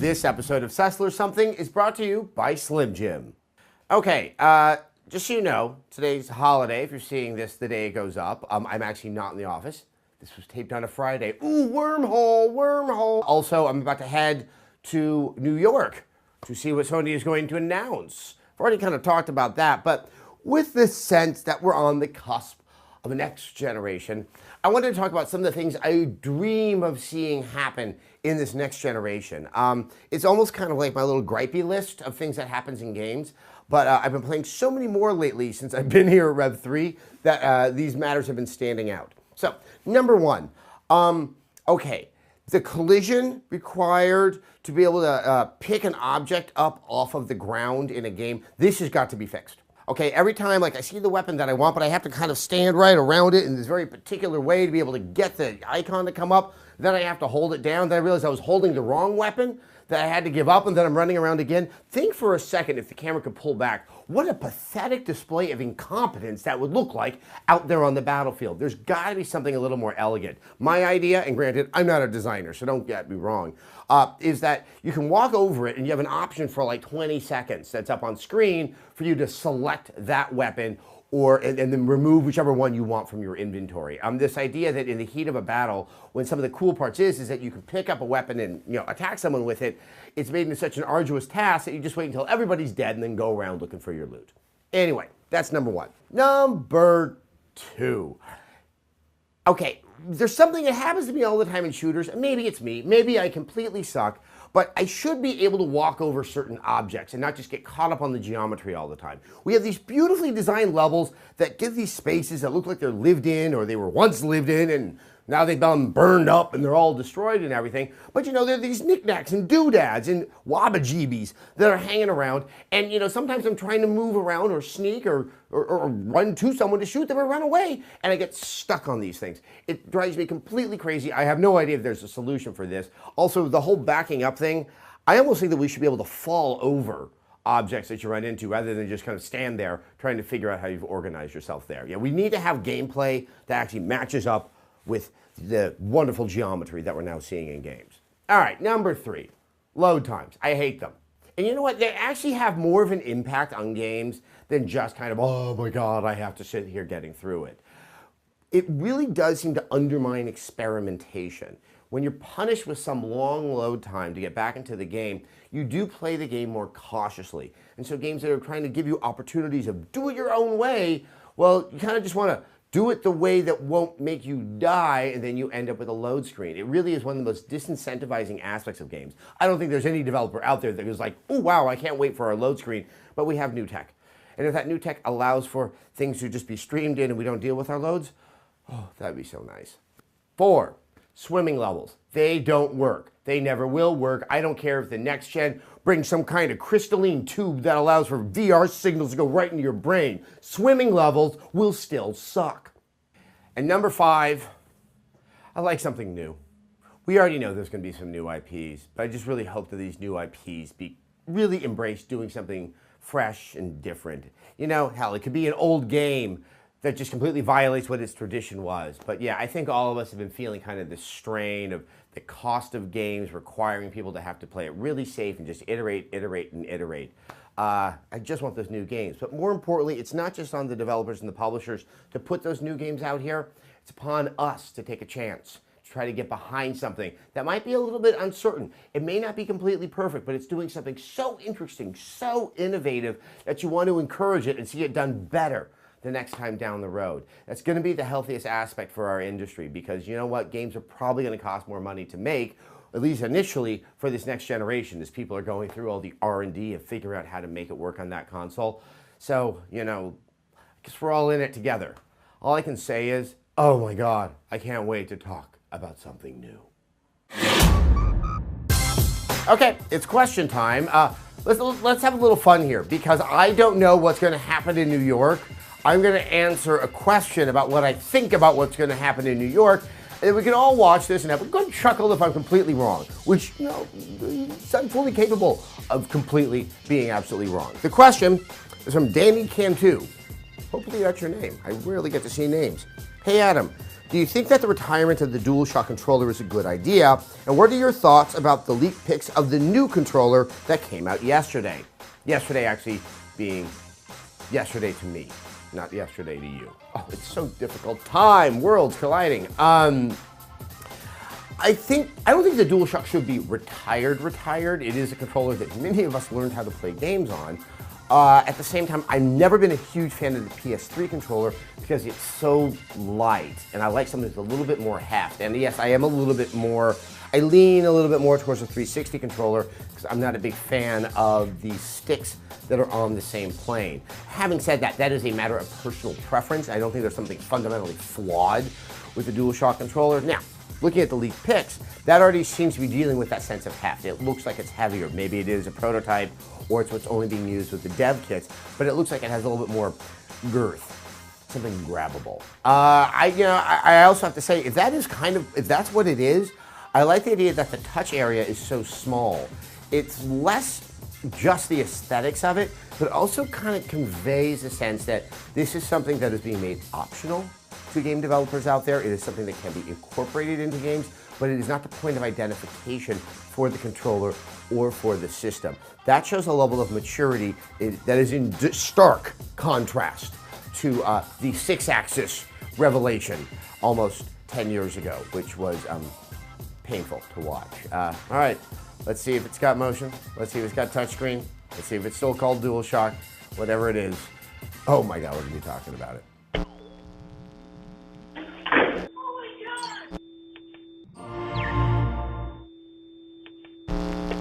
This episode of SESSLERS Something is brought to you by Slim Jim. Okay, just so you know, today's holiday. If you're seeing this the day it goes up, I'm actually not in the office. This was taped on a Friday. Ooh, wormhole. Also, I'm about to head to New York to see what Sony is going to announce. I've already kind of talked about that, but with the sense that we're on the cusp of the next generation, I wanted to talk about some of the things I dream of seeing happen in this next generation. It's almost kind of like my little gripey list of things that happens in games, but I've been playing so many more lately since I've been here at Rev 3 that these matters have been standing out. So, number one, okay, the collision required to be able to pick an object up off of the ground in a game, this has got to be fixed. Okay, every time like I see the weapon that I want, but I have to kind of stand right around it in this very particular way to be able to get the icon to come up, then I have to hold it down, then I realize I was holding the wrong weapon, that I had to give up, and then I'm running around again. Think for a second, if the camera could pull back, what a pathetic display of incompetence that would look like out there on the battlefield. There's got to be something a little more elegant. My idea, and granted, I'm not a designer, so don't get me wrong, is that you can walk over it and you have an option for like 20 seconds that's up on screen for you to select that weapon and then remove whichever one you want from your inventory. This idea that in the heat of a battle, when some of the cool parts is that you can pick up a weapon and attack someone with it, it's made into such an arduous task that you just wait until everybody's dead and then go around looking for your loot. Anyway, that's number one. Number two. Okay, there's something that happens to me all the time in shooters, and maybe it's me, maybe I completely suck, but I should be able to walk over certain objects and not just get caught up on the geometry all the time. We have these beautifully designed levels that give these spaces that look like they're lived in or they were once lived in and now they've been burned up and they're all destroyed and everything. But there are these knickknacks and doodads and wabajibis that are hanging around. And sometimes I'm trying to move around or sneak or run to someone to shoot them or run away. And I get stuck on these things. It drives me completely crazy. I have no idea if there's a solution for this. Also, the whole backing up thing, I almost think that we should be able to fall over objects that you run into rather than just kind of stand there trying to figure out how you've organized yourself there. Yeah, we need to have gameplay that actually matches up with the wonderful geometry that we're now seeing in games. All right, number three, load times. I hate them. And you know what? They actually have more of an impact on games than just kind of, oh my God, I have to sit here getting through it. It really does seem to undermine experimentation. When you're punished with some long load time to get back into the game, you do play the game more cautiously. And so games that are trying to give you opportunities of do it your own way, well, you kind of just want to do it the way that won't make you die, and then you end up with a load screen. It really is one of the most disincentivizing aspects of games. I don't think there's any developer out there that is like, oh wow, I can't wait for our load screen, but we have new tech. And if that new tech allows for things to just be streamed in and we don't deal with our loads, oh, that'd be so nice. 4, swimming levels. They don't work. They never will work. I don't care if the next gen brings some kind of crystalline tube that allows for VR signals to go right into your brain. Swimming levels will still suck. And number 5, I like something new. We already know there's going to be some new IPs, but I just really hope that these new IPs be really embrace doing something fresh and different. Hell, it could be an old game that just completely violates what its tradition was. But yeah, I think all of us have been feeling kind of this strain of the cost of games requiring people to have to play it really safe and just iterate. I just want those new games. But more importantly, it's not just on the developers and the publishers to put those new games out here. It's upon us to take a chance, to try to get behind something that might be a little bit uncertain. It may not be completely perfect, but it's doing something so interesting, so innovative that you want to encourage it and see it done better the next time down the road. That's going to be the healthiest aspect for our industry, because you know what? Games are probably going to cost more money to make, at least initially, for this next generation, as people are going through all the R&D and figuring out how to make it work on that console. So, I guess we're all in it together. All I can say is, oh my God, I can't wait to talk about something new. Okay, it's question time. Let's have a little fun here, because I don't know what's going to happen in New York. I'm going to answer a question about what I think about what's going to happen in New York, and we can all watch this and have a good chuckle if I'm completely wrong, which, I'm fully capable of completely being absolutely wrong. The question is from Danny Cantu. Hopefully that's your name. I rarely get to see names. Hey Adam, Do you think that the retirement of the DualShock controller is a good idea? And what are your thoughts about the leaked pics of the new controller that came out yesterday? Yesterday actually being yesterday to me, not yesterday to you. Oh, it's so difficult. Time, worlds colliding. I don't think the DualShock should be retired. It is a controller that many of us learned how to play games on. At the same time, I've never been a huge fan of the PS3 controller because it's so light, and I like something that's a little bit more heft. And yes, I lean a little bit more towards the 360 controller because I'm not a big fan of the sticks that are on the same plane. Having said that, that is a matter of personal preference. I don't think there's something fundamentally flawed with the DualShock controller. Now, looking at the leaked pics, that already seems to be dealing with that sense of heft. It looks like it's heavier. Maybe it is a prototype, or it's what's only being used with the dev kits, but it looks like it has a little bit more girth, something grabbable. I also have to say, if that's what it is, I like the idea that the touch area is so small. It's less just the aesthetics of it, but also kind of conveys a sense that this is something that is being made optional to game developers out there. It is something that can be incorporated into games, but it is not the point of identification for the controller or for the system. That shows a level of maturity that is in stark contrast to the 6-axis revelation almost 10 years ago, which was painful to watch. All right, let's see if it's got motion. Let's see if it's got touchscreen. Let's see if it's still called DualShock, whatever it is. Oh my God, we're gonna be talking about it.